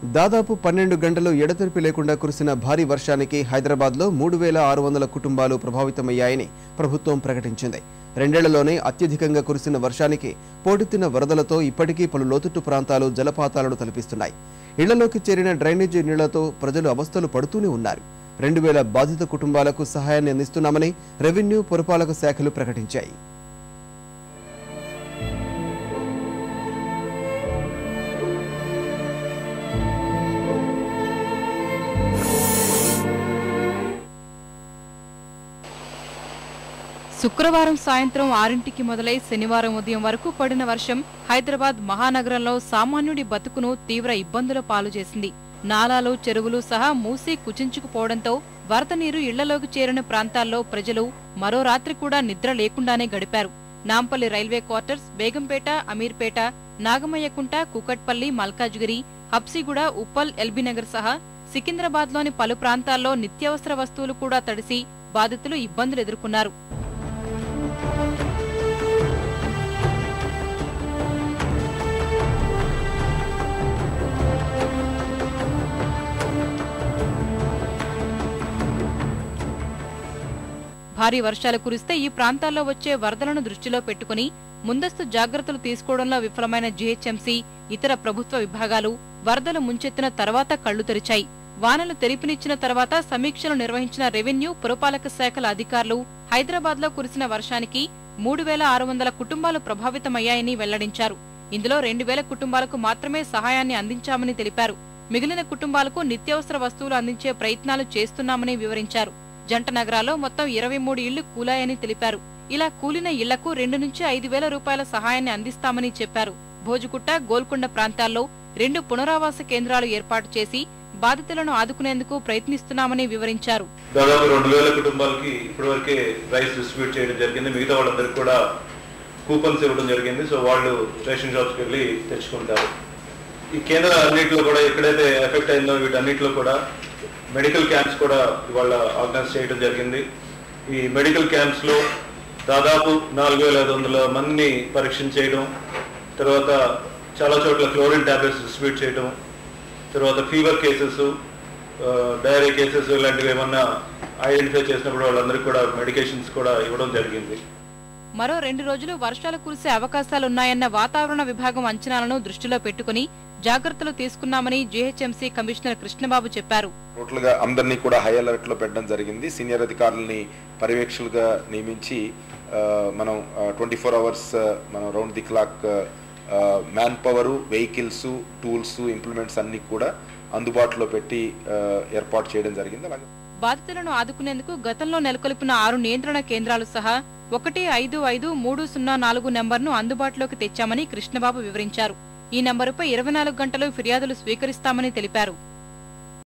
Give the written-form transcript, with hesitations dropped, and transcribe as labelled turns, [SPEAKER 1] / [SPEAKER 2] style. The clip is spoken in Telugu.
[SPEAKER 1] దాదాపు 12 గంటలు ఎడతెరిపి లేకుండా కురిసిన భారీ వర్షానికి హైదరాబాద్లో 3600 కుటుంబాలు ప్రభావితమయ్యాయని ప్రభుత్వం ప్రకటించింది. రెండేళ్లలోనే అత్యధికంగా కురిసిన వర్షానికి పోటెత్తిన వరదలతో ఇప్పటికీ పలు లోతట్టు ప్రాంతాలు జలపాతాలను తలపిస్తున్నాయి. ఇళ్లలోకి చేరిన డ్రైనేజీ నీళ్లతో ప్రజలు అవస్థలు పడుతూనే ఉన్నారు. 2000 బాధిత కుటుంబాలకు సహాయాన్ని అందిస్తున్నామని రెవెన్యూ పురపాలక శాఖలు ప్రకటించాయి.
[SPEAKER 2] శుక్రవారం సాయంత్రం 6ంటికి మొదలై శనివారం ఉదయం వరకు పడిన వర్షం హైదరాబాద్ మహానగరంలో సామాన్యుడి బతుకును తీవ్ర ఇబ్బందుల పాలు చేసింది. నాలాలు, చెరువులు సహా మూసి కుచించుకుపోవడంతో వరద నీరు ఇళ్లలోకి చేరిన ప్రాంతాల్లో ప్రజలు మరో రాత్రి కూడా నిద్ర లేకుండానే గడిపారు. నాంపల్లి రైల్వే క్వార్టర్స్, బేగంపేట, అమీర్పేట, నాగమయ్యకుంట, కూకట్పల్లి, మల్కాజ్గిరి, హబ్సిగూడ, ఉప్పల్, ఎల్బీనగర్ సహా సికింద్రాబాద్లోని పలు ప్రాంతాల్లో నిత్యావసర వస్తువులు కూడా తడిసి బాధితులు ఇబ్బందులు ఎదుర్కొన్నారు. భారీ వర్షాలు కురిస్తే ఈ ప్రాంతాల్లో వచ్చే వరదలను దృష్టిలో పెట్టుకుని ముందస్తు జాగ్రత్తలు తీసుకోవడంలో విఫలమైన జీహెచ్ఎంసీ, ఇతర ప్రభుత్వ విభాగాలు వరదలు ముంచెత్తిన తర్వాత కళ్లు తెరిచాయి. వానలు తెరిపినిచ్చిన తర్వాత సమీక్షలు నిర్వహించిన రెవెన్యూ, పురపాలక శాఖల అధికారులు హైదరాబాద్లో కురిసిన వర్షానికి 3600 కుటుంబాలు ప్రభావితమయ్యాయని వెల్లడించారు. ఇందులో 2000 కుటుంబాలకు మాత్రమే సహాయాన్ని అందించామని తెలిపారు. మిగిలిన కుటుంబాలకు నిత్యావసర వస్తువులు అందించే ప్రయత్నాలు చేస్తున్నామని వివరించారు. జంట నగరాల్లో మొత్తం 23 ఇళ్లు కూలాయని తెలిపారు. ఇలా కూలిన ఇళ్లకు 2 నుంచి 5,000 రూపాయల సహాయాన్ని అందిస్తామని చెప్పారు. భోజుగుట్ట, గోల్కొండ ప్రాంతాల్లో 2 పునరావాస కేంద్రాలు ఏర్పాటు చేసి బాధితులను ఆదుకునేందుకు ప్రయత్నిస్తున్నామని వివరించారు.
[SPEAKER 3] దాదాపు 2000 కుటుంబాలకి ఇప్పటివరకే రైస్ డిస్ట్రిబ్యూట్ చేయడం జరిగింది. మిగతా వాళ్ళందరికీ కూడా కూపన్స్ ఇవ్వడం జరిగింది. సో వాళ్ళు రేషన్ షాప్స్కి వెళ్ళి తెచ్చుకుంటారు. ఈ కేంద్ర అన్నింటిలో కూడా ఎక్కడైతే ఎఫెక్ట్ అయిందో వీటన్నిటిలో కూడా మెడికల్ క్యాంప్స్ కూడా ఇవాళ ఆర్గనైజ్ చేయడం జరిగింది. ఈ మెడికల్ క్యాంప్స్లో దాదాపు 4500 మందిని పరీక్ష చేయడం, తర్వాత చాలా చోట్ల క్లోరిన్ టాబ్లెట్స్ డిస్ట్రిబ్యూట్ చేయడం, తర్వాత ఫీవర్ కేసెస్, డయేరియా కేసెస్ ఇలాంటివి ఏమన్నా ఐడెంటిఫై చేసినప్పుడు వాళ్ళందరికీ కూడా మెడికేషన్స్ కూడా ఇవ్వడం జరిగింది.
[SPEAKER 2] మరో 2 రోజులు వర్షాలు కురిసే అవకాశాలున్నాయన్న వాతావరణ విభాగం అంచనాలను దృష్టిలో పెట్టుకుని జాగ్రత్తలు తీసుకున్నామని జీహెచ్ఎంసీ కమిషనర్ కృష్ణబాబు చెప్పారు.
[SPEAKER 4] టోటల్ గా అందరినీ కూడా హై అలర్ట్ లో పెట్టడం జరిగింది. సీనియర్ అధికారులని పర్యవేక్షకులుగా నియమించి మనం 24 అవర్స్ మనం round the clock man power, vehicles, tools, implements అన్ని కూడా అందుబాటులో పెట్టి ఏర్పాటు చేయడం జరిగింది. అలాగే
[SPEAKER 2] బాధితులను ఆదుకునేందుకు గతంలో నెలకొల్పిన 6 నియంత్రణ కేంద్రాలు సహా 155-304 నెంబర్ను అందుబాటులోకి తెచ్చామని కృష్ణబాబు వివరించారు. ఈ నంబరుపై 24 గంటలు ఫిర్యాదులు స్వీకరిస్తామని తెలిపారు.